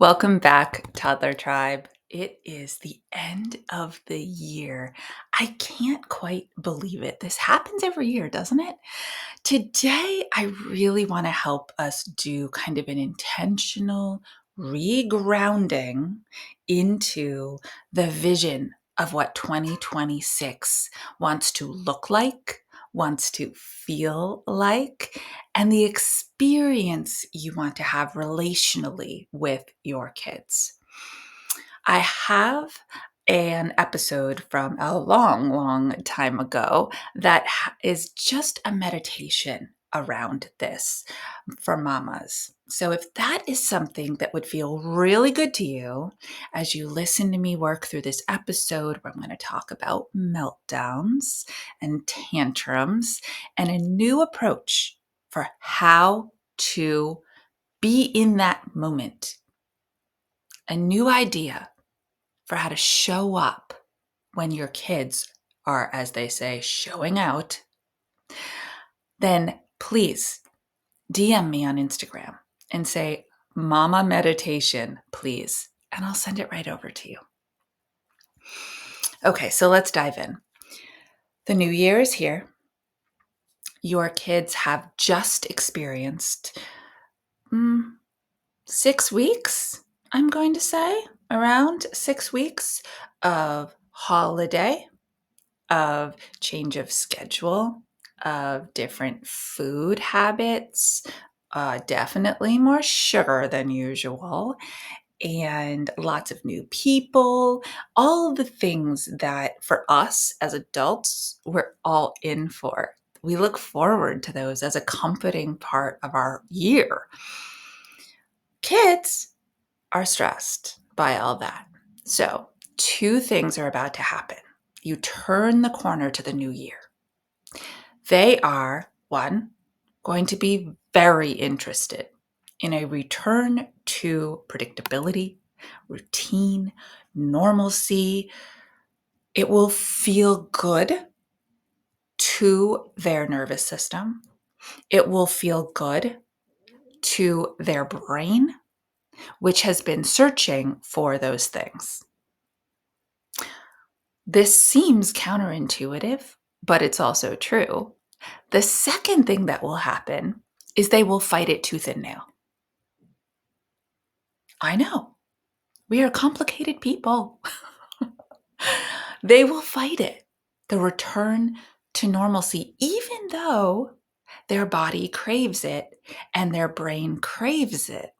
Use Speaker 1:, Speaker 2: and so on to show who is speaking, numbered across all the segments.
Speaker 1: Welcome back, Toddler Tribe. It is the end of the year. I can't quite believe it. This happens every year, doesn't it? Today, I really want to help us do kind of an intentional regrounding into the vision of what 2026 wants to look like, wants to feel like, and the experience you want to have relationally with your kids. I have an episode from a long, long time ago that is just a meditation around this for mamas. So, if that is something that would feel really good to you as you listen to me work through this episode, where I'm going to talk about meltdowns and tantrums and a new approach for how to be in that moment, a new idea for how to show up when your kids are, as they say, showing out, then please DM me on Instagram and say, Mama Meditation, please. And I'll send it right over to you. Okay, so let's dive in. The new year is here. Your kids have just experienced 6 weeks, I'm going to say, around 6 weeks of holiday, of change of schedule, of different food habits, definitely more sugar than usual, and lots of new people, all the things that for us as adults, we're all in for. We look forward to those as a comforting part of our year. Kids are stressed by all that. So, two things are about to happen. You turn the corner to the new year. They are, one, going to be very interested in a return to predictability, routine, normalcy. It will feel good to their nervous system. It will feel good to their brain, which has been searching for those things. This seems counterintuitive, but it's also true. The second thing that will happen is they will fight it tooth and nail. I know. We are complicated people. They will fight it. The return to normalcy, even though their body craves it and their brain craves it.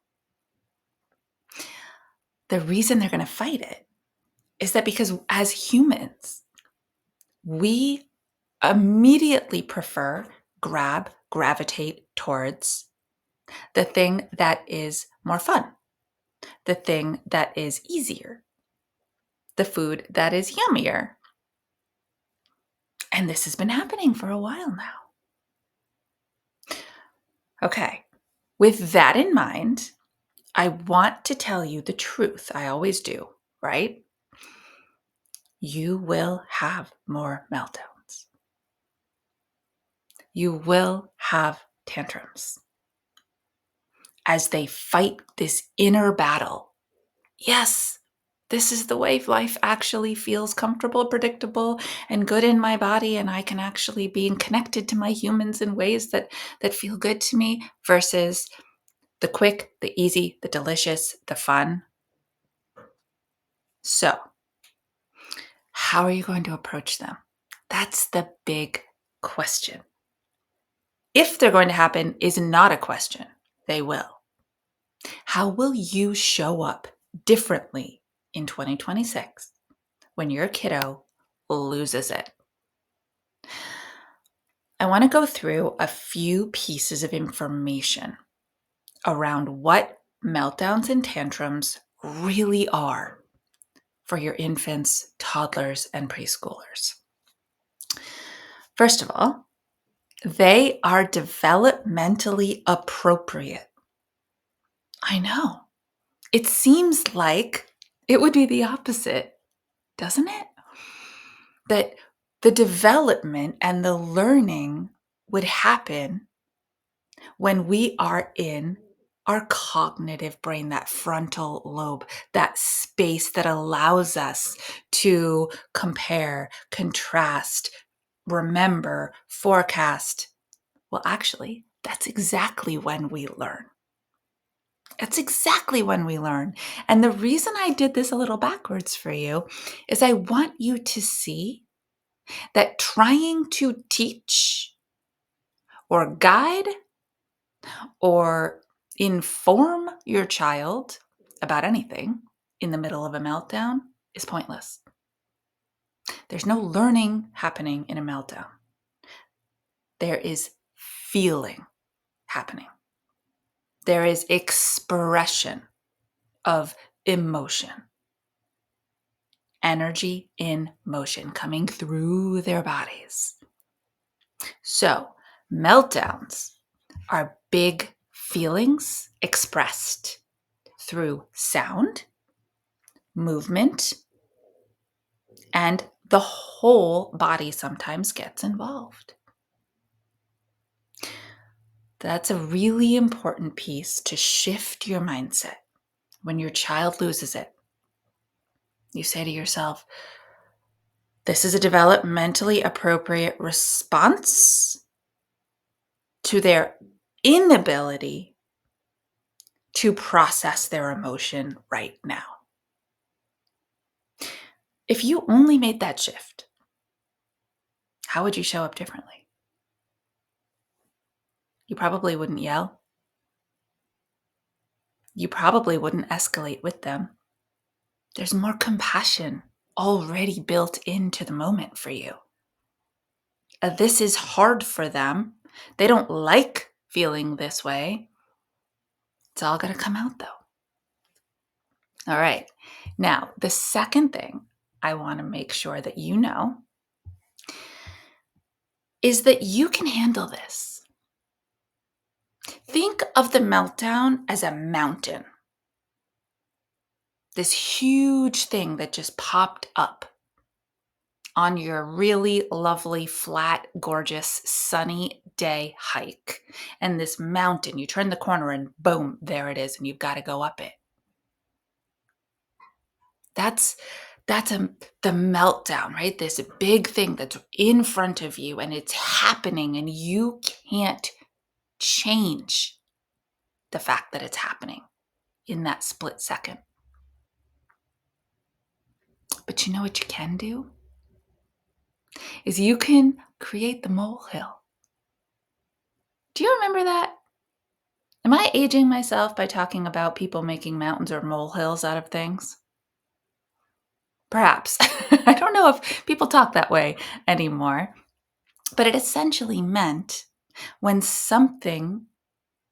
Speaker 1: The reason they're going to fight it is that because as humans, we immediately prefer, gravitate towards the thing that is more fun, the thing that is easier, the food that is yummier. And this has been happening for a while now. Okay, with that in mind, I want to tell you the truth. I always do, right? You will have more meltdowns. You will have tantrums as they fight this inner battle. Yes, this is the way life actually feels comfortable, predictable, and good in my body, and I can actually be connected to my humans in ways that feel good to me, versus the quick, the easy, the delicious, the fun. So, how are you going to approach them? That's the big question. If they're going to happen is not a question. They will. How will you show up differently in 2026 when your kiddo loses it? I want to go through a few pieces of information around what meltdowns and tantrums really are for your infants, toddlers, and preschoolers. First of all, they are developmentally appropriate. I know. It seems like it would be the opposite, doesn't it? That the development and the learning would happen when we are in our cognitive brain, that frontal lobe, that space that allows us to compare, contrast, remember, forecast. Well, actually, that's exactly when we learn. That's exactly when we learn. And the reason I did this a little backwards for you is I want you to see that trying to teach or guide or inform your child about anything in the middle of a meltdown is pointless. There's no learning happening in a meltdown. There is feeling happening. There is expression of emotion, energy in motion coming through their bodies. So, meltdowns are big feelings expressed through sound, movement, and the whole body sometimes gets involved. That's a really important piece to shift your mindset. When your child loses it, you say to yourself, this is a developmentally appropriate response to their inability to process their emotion right now. If you only made that shift, how would you show up differently? You probably wouldn't yell. You probably wouldn't escalate with them. There's more compassion already built into the moment for you. This is hard for them. They don't like feeling this way. It's all going to come out though. All right. Now, the second thing I want to make sure that you know is that you can handle this. Think of the meltdown as a mountain. This huge thing that just popped up on your really lovely, flat, gorgeous, sunny day hike. And this mountain, you turn the corner and boom, there it is, and you've got to go up it. That's the meltdown, right? This big thing that's in front of you and it's happening and you can't change the fact that it's happening in that split second. But you know what you can do? Is you can create the molehill. Do you remember that? Am I aging myself by talking about people making mountains or molehills out of things? Perhaps. I don't know if people talk that way anymore, but it essentially meant when something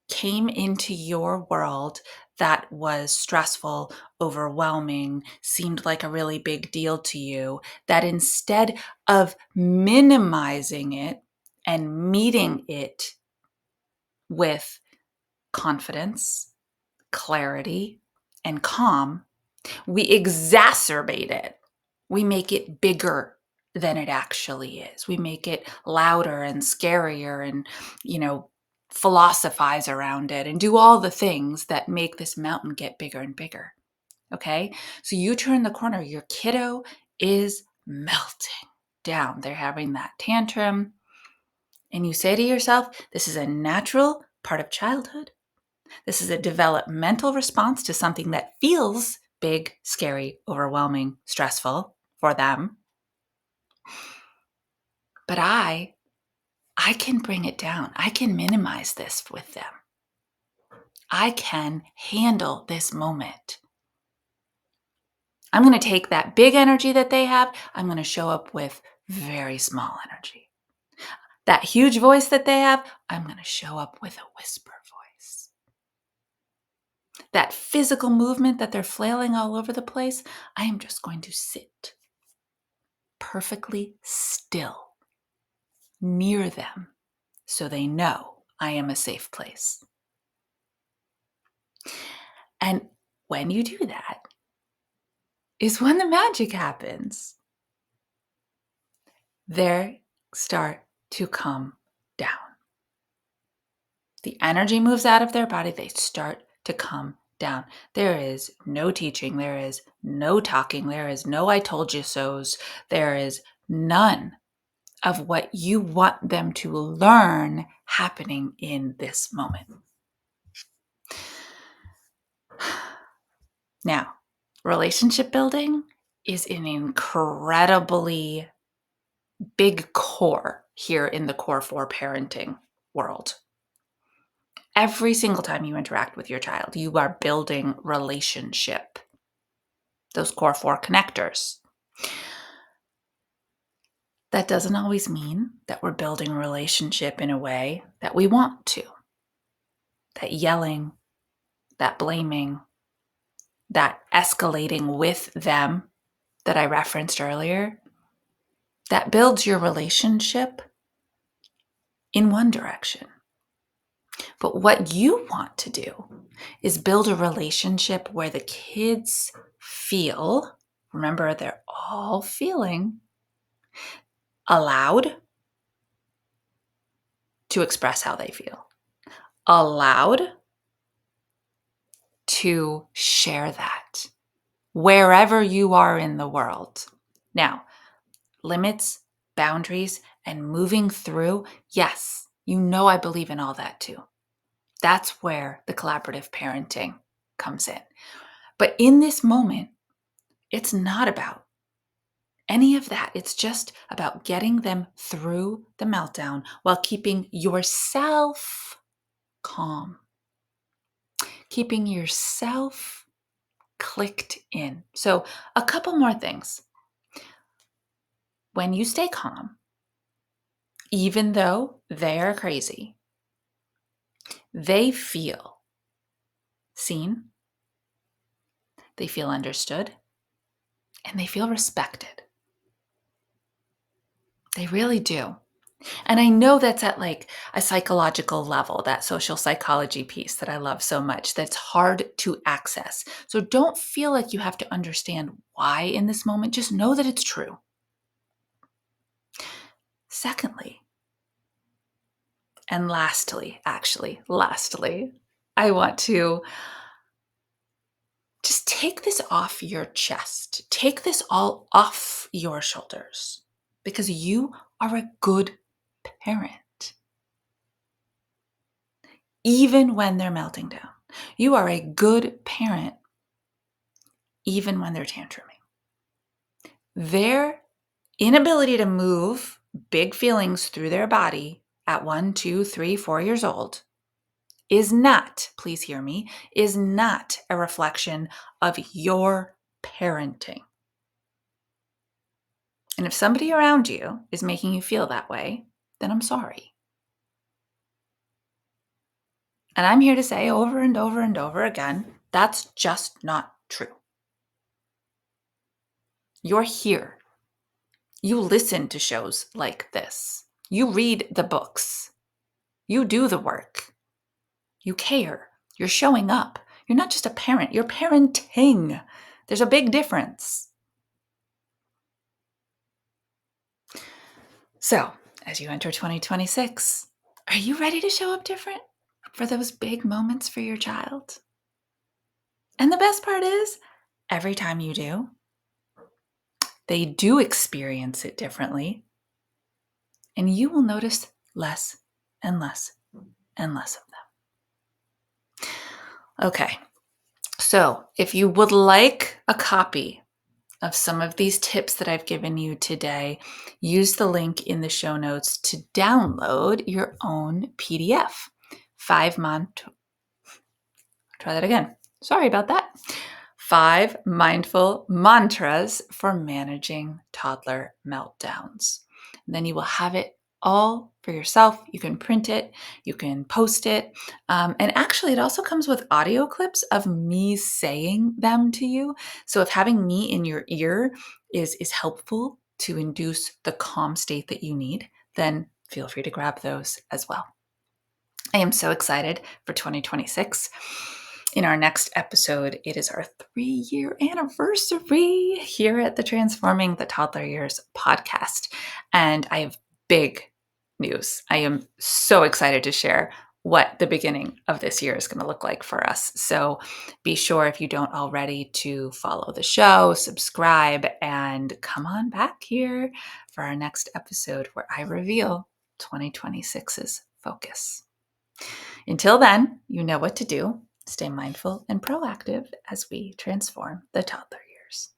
Speaker 1: came into your world that was stressful, overwhelming, seemed like a really big deal to you, that instead of minimizing it and meeting it with confidence, clarity, and calm, we exacerbate it. We make it bigger than it actually is. We make it louder and scarier and, philosophize around it and do all the things that make this mountain get bigger and bigger. Okay? So you turn the corner, your kiddo is melting down. They're having that tantrum. And you say to yourself, this is a natural part of childhood. This is a developmental response to something that feels big, scary, overwhelming, stressful for them. But I can bring it down. I can minimize this with them. I can handle this moment. I'm going to take that big energy that they have. I'm going to show up with very small energy. That huge voice that they have, I'm going to show up with a whisper voice. That physical movement that they're flailing all over the place, I am just going to sit perfectly still near them so they know I am a safe place. And when you do that is when the magic happens. They start to come down. The energy moves out of their body. They start to come down. There is no teaching. There is no talking. There is no I told you so's. There is none of what you want them to learn happening in this moment. Now, relationship building is an incredibly big core here in the core 4 parenting world. Every single time you interact with your child, you are building relationship. Those core 4 connectors. That doesn't always mean that we're building relationship in a way that we want to. That yelling, that blaming, that escalating with them that I referenced earlier, that builds your relationship in one direction. But what you want to do is build a relationship where the kids feel, remember, they're all feeling allowed to express how they feel, allowed to share that wherever you are in the world. Now, limits, boundaries, and moving through, yes, you know I believe in all that too. That's where the collaborative parenting comes in. But in this moment, it's not about any of that. It's just about getting them through the meltdown while keeping yourself calm, keeping yourself clicked in. So, a couple more things. When you stay calm, even though they are crazy, they feel seen, they feel understood, and they feel respected. They really do. And I know that's at like a psychological level, that social psychology piece that I love so much, that's hard to access. So don't feel like you have to understand why in this moment. Just know that it's true. Secondly, and lastly, I want to just take this off your chest. Take this all off your shoulders because you are a good parent. Even when they're melting down, you are a good parent even when they're tantruming. Their inability to move big feelings through their body at 1, 2, 3, 4 years old is not, please hear me, is not a reflection of your parenting. And if somebody around you is making you feel that way, then I'm sorry. And I'm here to say over and over and over again, that's just not true. You're here. You listen to shows like this. You read the books. You do the work. You care. You're showing up. You're not just a parent, you're parenting. There's a big difference. So, as you enter 2026, are you ready to show up different for those big moments for your child? And the best part is, every time you do, they do experience it differently, and you will notice less and less and less of them. Okay, so if you would like a copy of some of these tips that I've given you today, use the link in the show notes to download your own PDF. Try that again. Sorry about that. 5 mindful mantras for managing toddler meltdowns. And then you will have it all for yourself. You can print it, you can post it. And actually, it also comes with audio clips of me saying them to you. So if having me in your ear is helpful to induce the calm state that you need, then feel free to grab those as well. I am so excited for 2026. In our next episode, it is our 3-year anniversary here at the Transforming the Toddler Years podcast. And I have big news. I am so excited to share what the beginning of this year is going to look like for us. So be sure, if you don't already, to follow the show, subscribe, and come on back here for our next episode where I reveal 2026's focus. Until then, you know what to do. Stay mindful and proactive as we transform the toddler years.